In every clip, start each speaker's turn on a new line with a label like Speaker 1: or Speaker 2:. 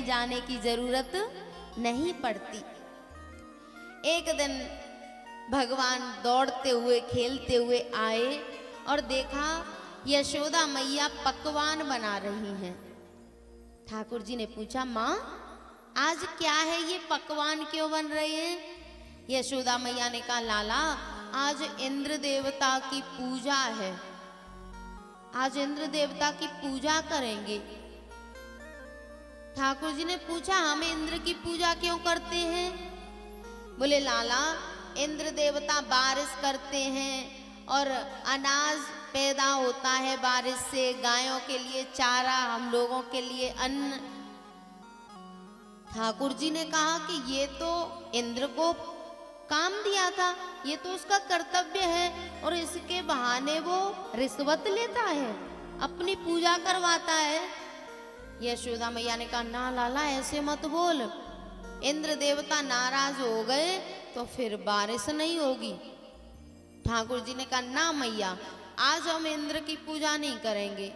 Speaker 1: जाने की जरूरत नहीं पड़ती। एक दिन भगवान दौड़ते हुए खेलते हुए आए और देखा यशोदा मैया पकवान बना रही हैं। ठाकुर जी ने पूछा, माँ आज क्या है, ये पकवान क्यों बन रहे हैं? यशोदा मैया ने कहा, लाला आज इंद्र देवता की पूजा है, आज इंद्र देवता की पूजा करेंगे। ठाकुर जी ने पूछा, हम इंद्र की पूजा क्यों करते हैं? बोले, लाला इंद्र देवता बारिश करते हैं और अनाज पैदा होता है बारिश से, गायों के लिए चारा, हम लोगों के लिए अन्न। ठाकुर जी ने कहा कि ये तो इंद्र को काम दिया था, ये तो उसका कर्तव्य है और इसके बहाने वो रिश्वत लेता है, अपनी पूजा करवाता है। यशोदा मैया ने कहा, ना लाला ऐसे मत बोल, इंद्र देवता नाराज हो गए तो फिर बारिश नहीं होगी। ठाकुर जी ने कहा, ना मैया आज हम इंद्र की पूजा नहीं करेंगे।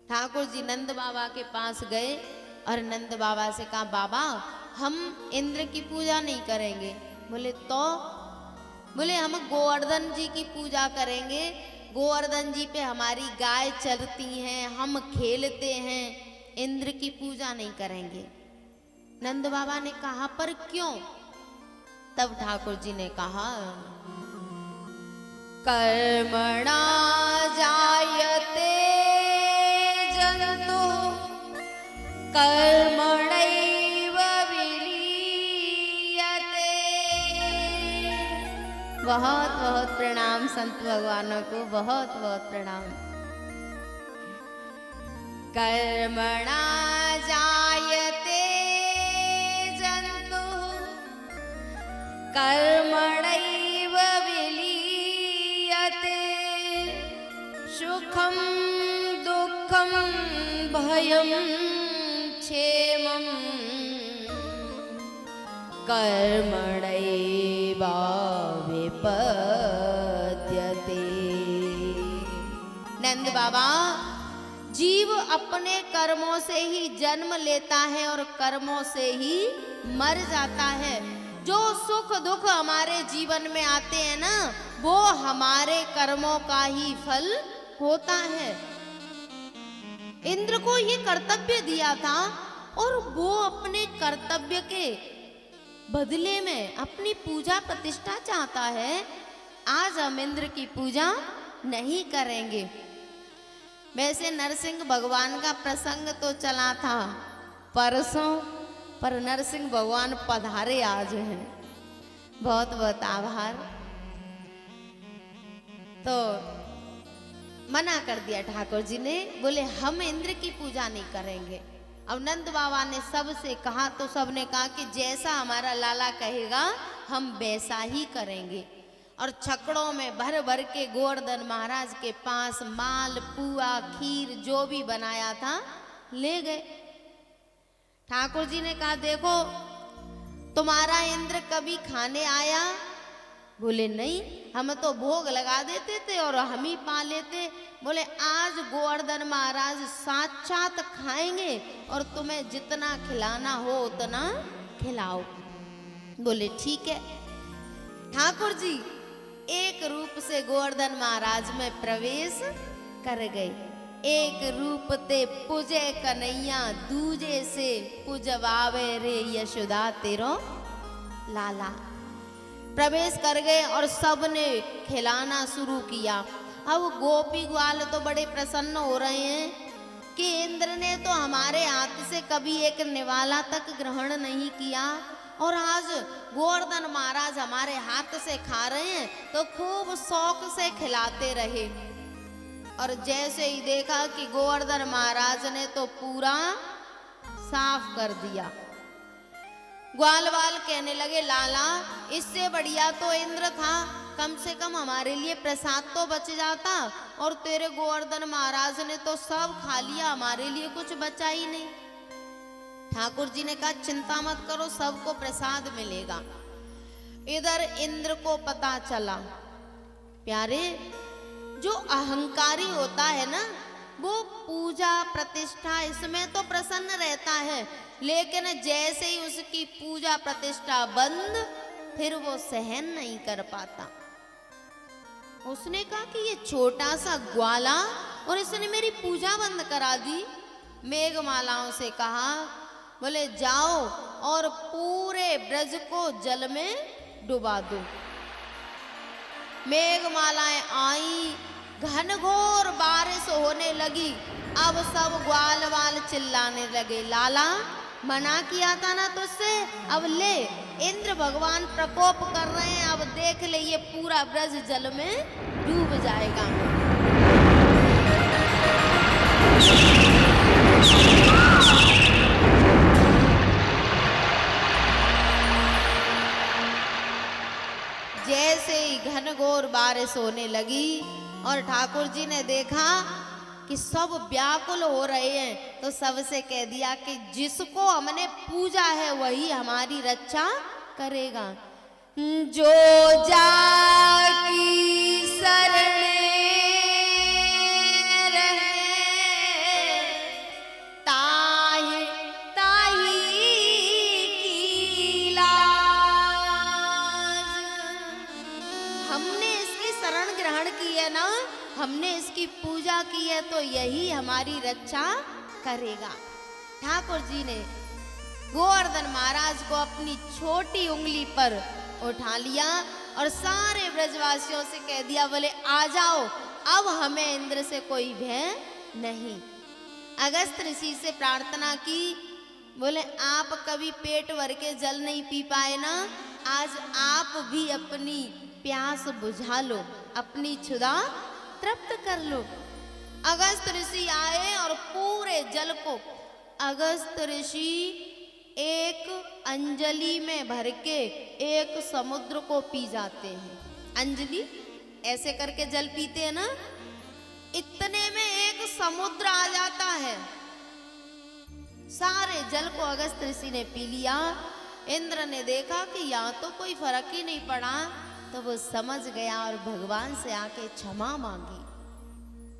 Speaker 1: ठाकुर जी नंद बाबा के पास गए और नंद बाबा से कहा, बाबा हम इंद्र की पूजा नहीं करेंगे। बोले, तो? बोले, हम गोवर्धन जी की पूजा करेंगे, गोवर्धन जी पे हमारी गाय चलती हैं, हम खेलते हैं, इंद्र की पूजा नहीं करेंगे। नंद बाबा ने कहा, पर क्यों? तब ठाकुर जी ने कहा, कर्मणा जायते जन्तु कर्मणैव विलीयते। बहुत बहुत प्रणाम संत भगवानों को, बहुत बहुत प्रणाम। कर्मणा जायते जन्तु कर्मणैव विलीयते। सुखम दुःखम भयं क्षेमं कर्मणैवाविपद्यते। नंद बाबा, जीव अपने कर्मों से ही जन्म लेता है और कर्मों से ही मर जाता है। जो सुख दुख हमारे जीवन में आते हैं ना, वो हमारे कर्मों का ही फल होता है। इंद्र को ये कर्तव्य दिया था और वो अपने कर्तव्य के बदले में अपनी पूजा प्रतिष्ठा चाहता है। आज हम इंद्र की पूजा नहीं करेंगे। वैसे नरसिंह भगवान का प्रसंग तो चला था परसों, पर नरसिंह भगवान पधारे आज हैं, बहुत बहुत आभार। तो मना कर दिया ठाकुर जी ने, बोले हम इंद्र की पूजा नहीं करेंगे। अब नंद बाबा ने सबसे कहा तो सबने कहा कि जैसा हमारा लाला कहेगा हम वैसा ही करेंगे। और छकड़ों में भर भर के गोवर्धन महाराज के पास माल पुआ खीर जो भी बनाया था ले गए। ठाकुर जी ने कहा, देखो तुम्हारा इंद्र कभी खाने आया? बोले, नहीं, हम तो भोग लगा देते थे और हम ही पा लेते। बोले, आज गोवर्धन महाराज साक्षात खाएंगे और तुम्हें जितना खिलाना हो उतना खिलाओ। बोले, ठीक है। ठाकुर जी एक रूप से गोवर्धन महाराज में प्रवेश कर गए। एक रूप ते पूजे कन्हैया, दूजे से पूजवावे रे यशोदा तेरो लाला। प्रवेश कर गए और सबने खिलाना शुरू किया। अब गोपी ग्वाल तो बड़े प्रसन्न हो रहे हैं कि इंद्र ने तो हमारे हाथ से कभी एक निवाला तक ग्रहण नहीं किया और आज गोवर्धन महाराज हमारे हाथ से खा रहे हैं, तो खूब शौक से खिलाते रहे। और जैसे ही देखा कि गोवर्धन महाराज ने तो पूरा साफ कर दिया, ग्वाल वाल कहने लगे, लाला इससे बढ़िया तो इंद्र था, कम से कम हमारे लिए प्रसाद तो बच जाता, और तेरे गोवर्धन महाराज ने तो सब खा लिया, हमारे लिए कुछ बचा ही नहीं। ठाकुर जी ने कहा, चिंता मत करो, सबको प्रसाद मिलेगा। इधर इंद्र को पता चला। प्यारे, जो अहंकारी होता है ना, वो पूजा प्रतिष्ठा इसमें तो प्रसन्न रहता है, लेकिन जैसे ही उसकी पूजा प्रतिष्ठा बंद, फिर वो सहन नहीं कर पाता। उसने कहा कि ये छोटा सा ग्वाला और इसने मेरी पूजा बंद करा दी। मेघमालाओं से कहा, बोले जाओ और पूरे ब्रज को जल में डुबा दो। मेघमालाएं आई, घनघोर बारिश होने लगी। अब सब ग्वाल वाल चिल्लाने लगे, लाला मना किया था ना तुझसे, अब ले इंद्र भगवान प्रकोप कर रहे हैं, अब देख ले ये पूरा ब्रज जल में डूब जाएगा। जैसे ही घनघोर बारिश होने लगी और ठाकुर जी ने देखा कि सब व्याकुल हो रहे हैं, तो सबसे कह दिया कि जिसको हमने पूजा है वही हमारी रक्षा करेगा। जो जाकी शरण ना, हमने इसकी पूजा की है तो यही हमारी रक्षा करेगा। ठाकुर जी ने गोवर्धन महाराज को अपनी छोटी उंगली पर उठा लिया और सारे ब्रजवासियों से कह दिया, बोले आ जाओ, अब हमें इंद्र से कोई भय नहीं। अगस्त ऋषि से प्रार्थना की, बोले आप कभी पेट भर के जल नहीं पी पाए ना, आज आप भी अपनी प्यास बुझा लो, अपनी क्षुधा तृप्त कर लो। अगस्त ऋषि आए और पूरे जल को अगस्त ऋषि एक अंजलि में भर के एक समुद्र को पी जाते हैं। अंजलि ऐसे करके जल पीते हैं ना, इतने में एक समुद्र आ जाता है। सारे जल को अगस्त ऋषि ने पी लिया। इंद्र ने देखा कि यहाँ तो कोई फर्क ही नहीं पड़ा, तो वो समझ गया और भगवान से आके क्षमा मांगी।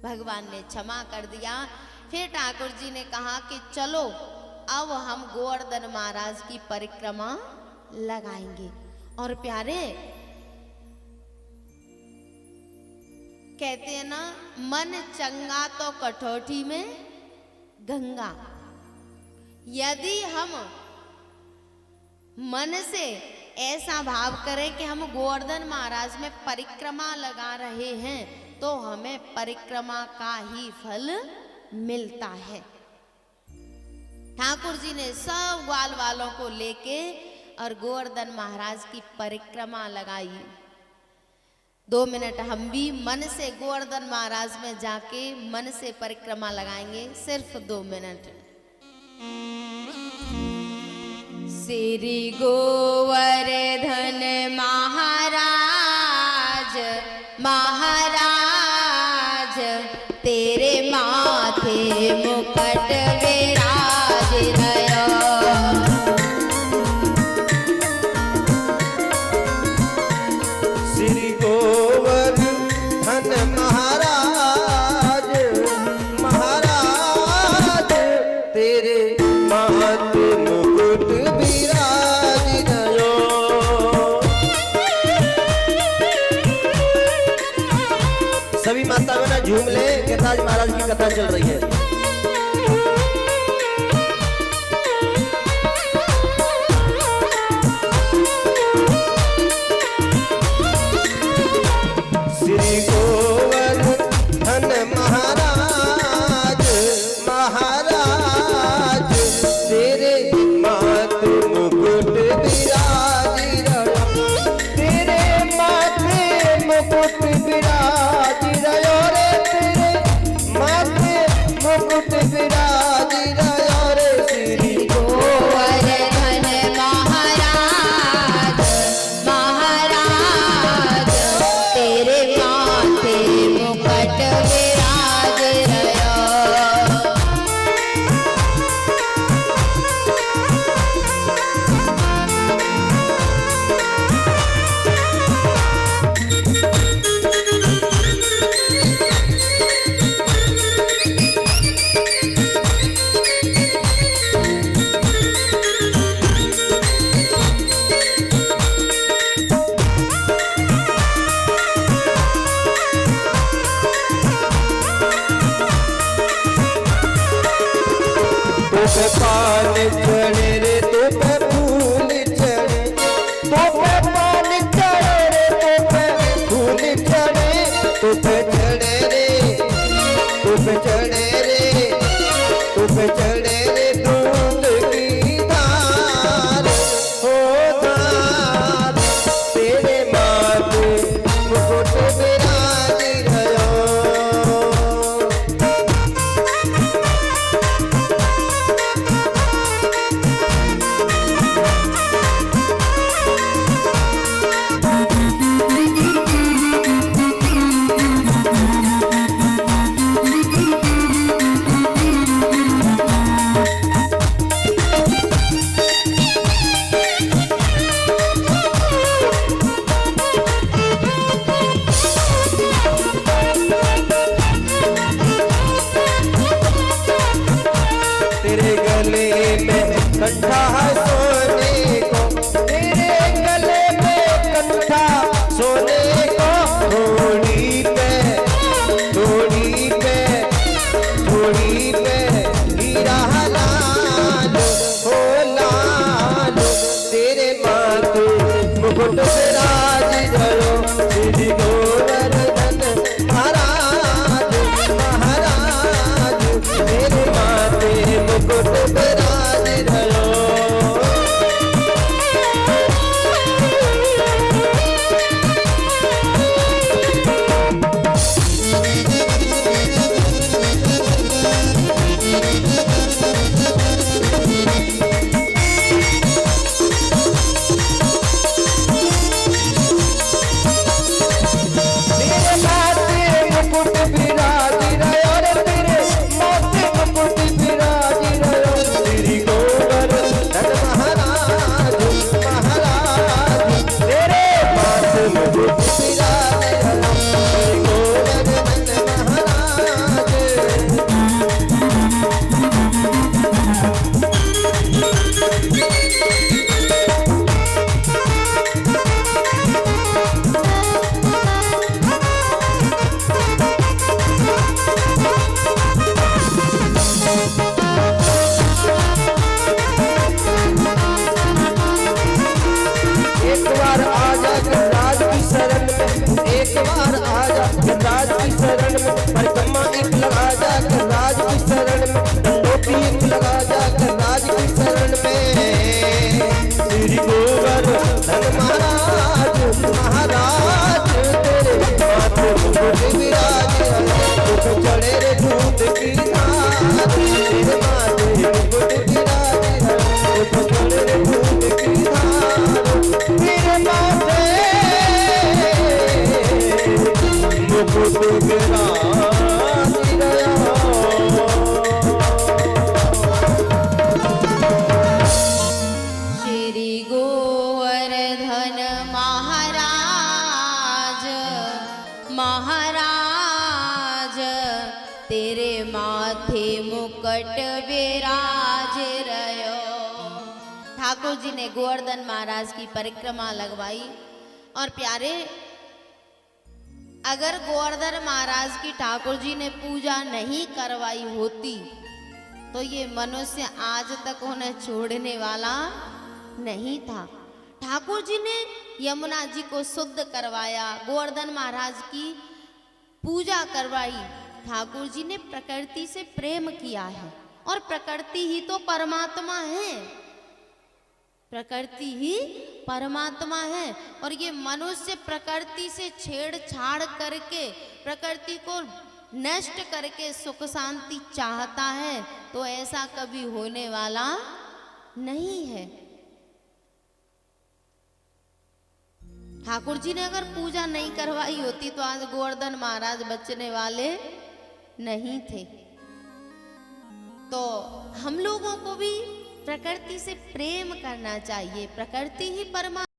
Speaker 1: भगवान ने क्षमा कर दिया। फिर ठाकुर जी ने कहा कि चलो अब हम गोवर्धन महाराज की परिक्रमा लगाएंगे। और प्यारे कहते हैं ना, मन चंगा तो कठौती में गंगा। यदि हम मन से ऐसा भाव करें कि हम गोवर्धन महाराज में परिक्रमा लगा रहे हैं, तो हमें परिक्रमा का ही फल मिलता है। ठाकुर जी ने सब ग्वाल वालों को लेके और गोवर्धन महाराज की परिक्रमा लगाई। 2 मिनट हम भी मन से गोवर्धन महाराज में जाके मन से परिक्रमा लगाएंगे, सिर्फ 2 मिनट। श्री गोवर्धन महाराज महाराज, तेरे माथे मुकुट विराज रयो।
Speaker 2: श्री गोवर्धन महाराज महाराज, तेरे माथे मुकुट विराज रयो। सभी माता बहना झूम ले, गिरिराज महाराज की कथा चल रही है। श्री गोवर्धन महाराज महाराज, तेरे माथे मुकुट विराज रयो। तेरे माथे मुकुट विराज रयो रे, तेरे माथे पे पान चढ़े रे तो पे फूल चढ़े, तो पे पान चढ़े रे तो पे फूल चढ़े, तो पे चढ़े रे, तो पे चढ़े रे, तो पे चढ़े रे दूध की धार हो धार, तेरे माथे मुकुट विराज रहो। तेरे गले में कंठा है सोने को, तेरे गले में कंठा सोने को, थोड़ी पे थोड़ी पे थोड़ी पे हीरा लाल हो लाल, तेरे माथे मुकुट विराज रहो, श्री गोवर्धन महाराज महाराज, तेरे माथे मुकुट विराज रहो। तेरे माथे मुकुट विराज रहो रे, तेरे माथे मुकुट विराज रहो, श्री गोवर्धन महाराज महाराज, तेरे माथे मुकुट विराज रहो, श्री गोवर्धन महाराज। एक बार आजा गणराज की शरण में, एक बार आजा गणराज की शरण में, परिक्रमा एक लगा जा गणराज की शरण में, दंडोती एक लगा जा गणराज की शरण में, श्री गोवर्धन महाराज महाराज, तेरे माथे मुकुट विराज रहो, तो चढ़े रे दूध की धार, तेरे माथे मुकुट विराज रहो, तो चढ़े रे दूध की धार, तेरे माथे मुकुट विराज रहो।
Speaker 1: श्री गोवर्धन महाराज महाराज, तेरे माथे मुकुट विराज रहो। ठाकुर जी ने गोवर्धन महाराज की परिक्रमा लगवाई। और प्यारे, अगर गोवर्धन महाराज की ठाकुर जी ने पूजा नहीं करवाई होती तो ये मनुष्य आज तक उन्हें छोड़ने वाला नहीं था। ठाकुर जी ने यमुना जी को शुद्ध करवाया, गोवर्धन महाराज की पूजा करवाई। ठाकुर जी ने प्रकृति से प्रेम किया है, और प्रकृति ही तो परमात्मा है, प्रकृति ही परमात्मा है। और ये मनुष्य प्रकृति से छेड़छाड़ करके, प्रकृति को नष्ट करके सुख शांति चाहता है, तो ऐसा कभी होने वाला नहीं है। ठाकुर जी ने अगर पूजा नहीं करवाई होती तो आज गोवर्धन महाराज बचने वाले नहीं थे। तो हम लोगों को भी प्रकृति से प्रेम करना चाहिए। प्रकृति ही परमात्मा